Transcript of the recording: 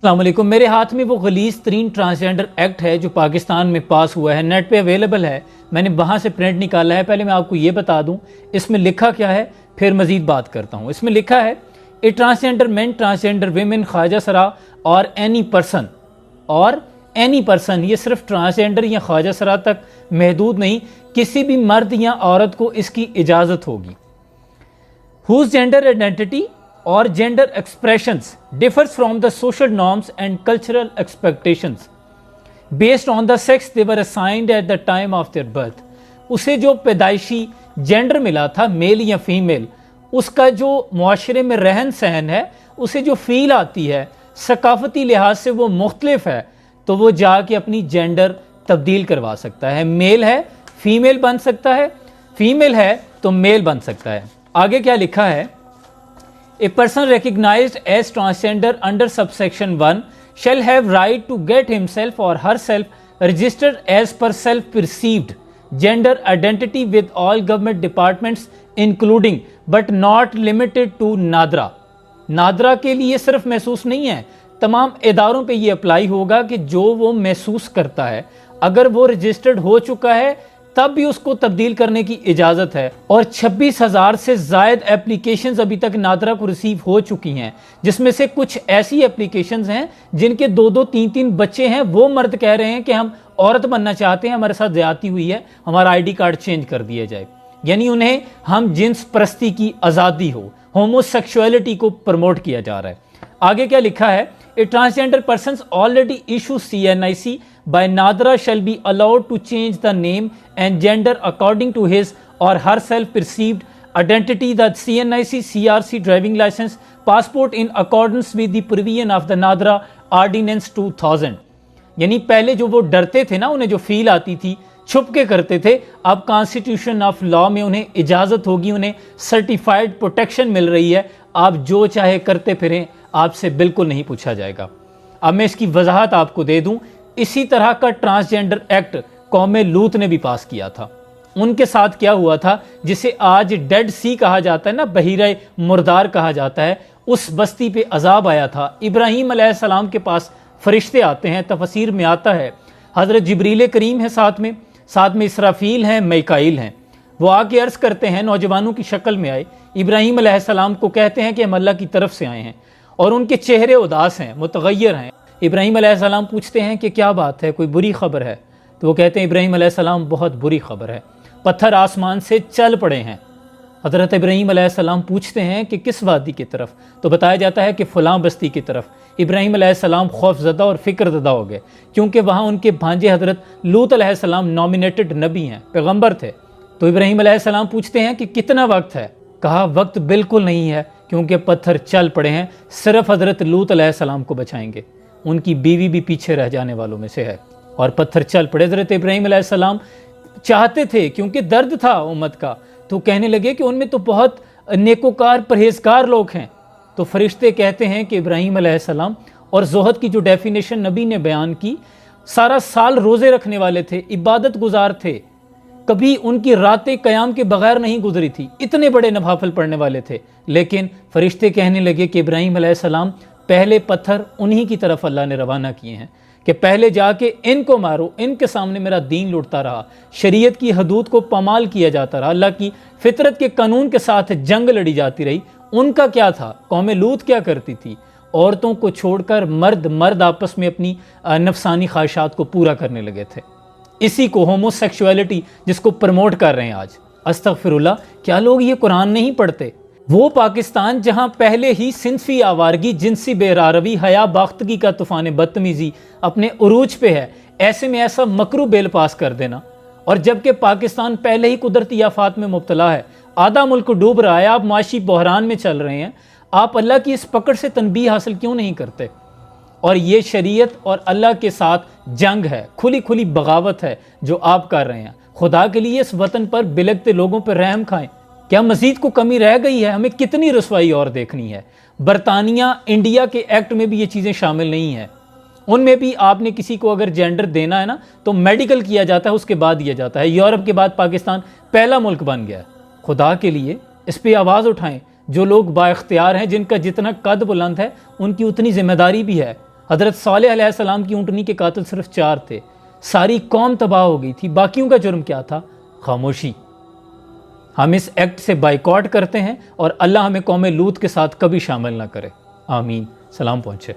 السلام علیکم۔ میرے ہاتھ میں وہ غلیظ ترین ٹرانسجینڈر ایکٹ ہے جو پاکستان میں پاس ہوا ہے، نیٹ پہ اویلیبل ہے، میں نے وہاں سے پرنٹ نکالا ہے۔ پہلے میں آپ کو یہ بتا دوں اس میں لکھا کیا ہے، پھر مزید بات کرتا ہوں۔ اس میں لکھا ہے a transgender main, transgender women, خواجہ سرا اور اینی پرسن، یہ صرف ٹرانسجینڈر یا خواجہ سرا تک محدود نہیں، کسی بھی مرد یا عورت کو اس کی اجازت ہوگی۔ whose gender identity or gender expressions differs from the social norms and cultural expectations based on the sex they were assigned at the time of their birth۔ اسے جو پیدائشی جینڈر ملا تھا، میل یا فیمیل، اس کا جو معاشرے میں رہن سہن ہے، اسے جو فیل آتی ہے، ثقافتی لحاظ سے وہ مختلف ہے، تو وہ جا کے اپنی جینڈر تبدیل کروا سکتا ہے۔ میل ہے فیمیل بن سکتا ہے، فیمیل ہے تو میل بن سکتا ہے۔ آگے کیا لکھا ہے، A person recognized as transgender under subsection 1 shall have right to get himself or herself registered as per self-perceived gender identity with all government departments including but not limited to NADRA. NADRA کے لیے صرف محسوس نہیں ہے، تمام اداروں پہ یہ اپلائی ہوگا کہ جو وہ محسوس کرتا ہے، اگر وہ رجسٹرڈ ہو چکا ہے تب بھی اس کو تبدیل کرنے کی اجازت ہے۔ اور 26,000 سے زائد اپلیکیشنز ابھی تک نادرا کو ریسیو ہو چکی ہیں، جس میں سے کچھ ایسی اپلیکیشنز ہیں جن کے 2 3 بچے ہیں، وہ مرد کہہ رہے ہیں کہ ہم عورت بننا چاہتے ہیں، ہمارے ساتھ زیادتی ہوئی ہے، ہمارا آئی ڈی کارڈ چینج کر دیا جائے، یعنی انہیں ہم جنس پرستی کی آزادی ہو، ہومو سیکشولیٹی کو پروموٹ کیا جا رہا ہے۔ آگے کیا لکھا ہے، a transgender persons already issue CNIC by Nadra shall be allowed to change the name and gender according to his or her self-perceived identity, the CNIC CRC driving license, passport in accordance with the provision of the Nadra Ordinance 2000۔ یعنی پہلے جو وہ ڈرتے تھے نا، انہیں جو فیل آتی تھی، چھپ کے کرتے تھے، اب کانسٹیٹیوشن آف لا میں انہیں اجازت ہوگی، انہیں سرٹیفائڈ پروٹیکشن مل رہی ہے، آپ جو چاہے کرتے پھریں، آپ سے بالکل نہیں پوچھا جائے گا۔ اب میں اس کی وضاحت آپ کو دے دوں۔ اسی طرح کا ٹرانسجینڈر ایکٹ قوم لوط نے بھی پاس کیا تھا۔ ان کے ساتھ کیا ہوا تھا، جسے آج ڈیڈ سی کہا جاتا ہے نا، بحیرہ مردار کہا جاتا ہے، اس بستی پہ عذاب آیا تھا۔ ابراہیم علیہ السلام کے پاس فرشتے آتے ہیں، تفسیر میں آتا ہے حضرت جبریل کریم ہے ساتھ میں اسرافیل ہیں، میکائیل ہیں۔ وہ آ کے عرض کرتے ہیں، نوجوانوں کی شکل میں آئے، ابراہیم علیہ السلام کو کہتے ہیں کہ ہم اللہ کی طرف سے آئے ہیں، اور ان کے چہرے اداس ہیں، متغیر ہیں۔ ابراہیم علیہ السلام پوچھتے ہیں کہ کیا بات ہے، کوئی بری خبر ہے؟ تو وہ کہتے ہیں ابراہیم علیہ السلام بہت بری خبر ہے، پتھر آسمان سے چل پڑے ہیں۔ حضرت ابراہیم علیہ السلام پوچھتے ہیں کہ کس وادی کی طرف؟ تو بتایا جاتا ہے کہ فلاں بستی کی طرف۔ ابراہیم علیہ السلام خوف زدہ اور فکر زدہ ہو گئے، کیونکہ وہاں ان کے بھانجے حضرت لوط علیہ السلام نامینیٹڈ نبی ہیں، پیغمبر تھے۔ تو ابراہیم علیہ السلام پوچھتے ہیں کہ کتنا وقت ہے؟ کہا وقت بالکل نہیں ہے، کیونکہ پتھر چل پڑے ہیں، صرف حضرت لوط علیہ السلام کو بچائیں گے، ان کی بیوی بھی پیچھے رہ جانے والوں میں سے ہے۔ اور پتھر چل پڑے۔ حضرت ابراہیم علیہ السلام چاہتے تھے، کیونکہ درد تھا امت کا، تو کہنے لگے کہ ان میں تو بہت نیکوکار پرہیزگار لوگ ہیں۔ تو فرشتے کہتے ہیں کہ ابراہیم علیہ السلام، اور زہد کی جو ڈیفینیشن نبی نے بیان کی، سارا سال روزے رکھنے والے تھے، عبادت گزار تھے، کبھی ان کی راتیں قیام کے بغیر نہیں گزری تھی، اتنے بڑے نوافل پڑھنے والے تھے۔ لیکن فرشتے کہنے لگے کہ ابراہیم علیہ السلام، پہلے پتھر انہی کی طرف اللہ نے روانہ کیے ہیں کہ پہلے جا کے ان کو مارو، ان کے سامنے میرا دین لڑتا رہا، شریعت کی حدود کو پامال کیا جاتا رہا، اللہ کی فطرت کے قانون کے ساتھ جنگ لڑی جاتی رہی۔ ان کا کیا تھا؟ قوم لوط کیا کرتی تھی؟ عورتوں کو چھوڑ کر مرد آپس میں اپنی نفسانی خواہشات کو پورا کرنے لگے تھے۔ اسی کو ہومو سیکشولیٹی جس کو پروموٹ کر رہے ہیں آج۔ استغفر اللہ، کیا لوگ یہ قرآن نہیں پڑھتے؟ وہ پاکستان جہاں پہلے ہی صنفی آوارگی، جنسی بے راروی، حیا باختگی کا طوفان بدتمیزی اپنے عروج پہ ہے، ایسے میں ایسا مکروہ بل پاس کر دینا، اور جبکہ پاکستان پہلے ہی قدرتی آفات میں مبتلا ہے، آدھا ملک ڈوب رہا ہے، آپ معاشی بحران میں چل رہے ہیں، آپ اللہ کی اس پکڑ سے تنبیہ حاصل کیوں نہیں کرتے؟ اور یہ شریعت اور اللہ کے ساتھ جنگ ہے، کھلی بغاوت ہے جو آپ کر رہے ہیں۔ خدا کے لیے اس وطن پر بلگتے لوگوں پر رحم کھائیں۔ کیا مزید کو کمی رہ گئی ہے؟ ہمیں کتنی رسوائی اور دیکھنی ہے؟ برطانیہ، انڈیا کے ایکٹ میں بھی یہ چیزیں شامل نہیں ہیں، ان میں بھی آپ نے کسی کو اگر جینڈر دینا ہے نا تو میڈیکل کیا جاتا ہے، اس کے بعد دیا جاتا ہے۔ یورپ کے بعد پاکستان پہلا ملک بن گیا ہے۔ خدا کے لیے اس پہ آواز اٹھائیں۔ جو لوگ با اختیار ہیں، جن کا جتنا قد بلند ہے، ان کی اتنی ذمہ داری بھی ہے۔ حضرت صالح علیہ السلام کی اونٹنی کے قاتل صرف 4 تھے، ساری قوم تباہ ہو گئی تھی، باقیوں کا جرم کیا تھا؟ خاموشی۔ ہم اس ایکٹ سے بائیکاٹ کرتے ہیں اور اللہ ہمیں قوم لوط کے ساتھ کبھی شامل نہ کرے، آمین۔ سلام پہنچے۔